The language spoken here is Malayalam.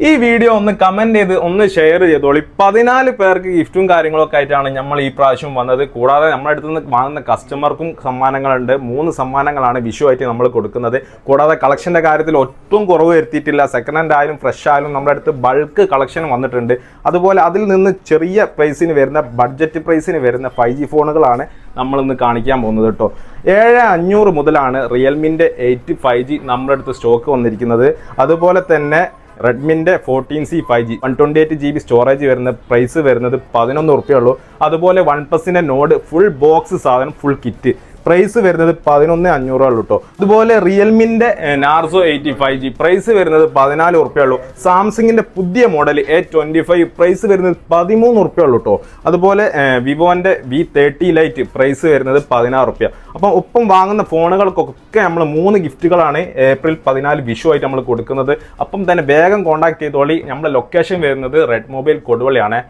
ഈ വീഡിയോ ഒന്ന് കമന്റ് ചെയ്ത് ഒന്ന് ഷെയർ ചെയ്തോളി. 14 പേർക്ക് ഗിഫ്റ്റും കാര്യങ്ങളൊക്കെ ആയിട്ടാണ് നമ്മൾ ഈ പ്രാവശ്യം വന്നത്. കൂടാതെ നമ്മുടെ അടുത്ത് നിന്ന് വാങ്ങുന്ന കസ്റ്റമർക്കും സമ്മാനങ്ങളുണ്ട്. 3 സമ്മാനങ്ങളാണ് വിഷു ആയിട്ട് നമ്മൾ കൊടുക്കുന്നത്. കൂടാതെ കളക്ഷൻ്റെ കാര്യത്തിൽ ഒട്ടും കുറവ് വരുത്തിയിട്ടില്ല. സെക്കൻഡ് ഹാൻഡ് ആയാലും ഫ്രഷ് ആയാലും നമ്മുടെ അടുത്ത് ബൾക്ക് കളക്ഷൻ വന്നിട്ടുണ്ട്. അതുപോലെ അതിൽ നിന്ന് ചെറിയ പ്രൈസിന് വരുന്ന ബഡ്ജറ്റ് പ്രൈസിന് വരുന്ന 5G ഫോണുകളാണ് നമ്മളിന്ന് കാണിക്കാൻ പോകുന്നത് കേട്ടോ. 7500 മുതലാണ് റിയൽമിൻ്റെ 8 5G നമ്മുടെ അടുത്ത് സ്റ്റോക്ക് വന്നിരിക്കുന്നത്. അതുപോലെ തന്നെ റെഡ്മിൻ്റെ 14C 5G 128GB സ്റ്റോറേജ് വരുന്ന പ്രൈസ് വരുന്നത് 11 ഉറുപ്പ്യേ. അതുപോലെ OnePlusൻ്റെ നോഡ് ഫുൾ ബോക്സ് സാധനം ഫുൾ കിറ്റ് പ്രൈസ് വരുന്നത് 11,500 കേട്ടോ. അതുപോലെ റിയൽമിൻ്റെ നാർസോ 80 5G പ്രൈസ് വരുന്നത് 14 ഉറുപ്പ്യേ. സാംസങ്ങിൻ്റെ പുതിയ മോഡൽ A25 പ്രൈസ് വരുന്നത് 13 ഉറുപ്പ്യേ കേട്ടോ. അതുപോലെ വിവോൻ്റെ V30 ലൈറ്റ് പ്രൈസ് വരുന്നത് 16 ഉറുപ്പ്യ. അപ്പം ഒപ്പം വാങ്ങുന്ന ഫോണുകൾക്കൊക്കെ നമ്മൾ 3 ഗിഫ്റ്റുകളാണ് ഏപ്രിൽ 14 വിഷു ആയിട്ട് നമ്മൾ കൊടുക്കുന്നത്. അപ്പം തന്നെ വേഗം കോൺടാക്ട് ചെയ്തോളി. നമ്മുടെ ലൊക്കേഷൻ വരുന്നത് റെഡ് മൊബൈൽ കൊടുവള്ളിയാണ്.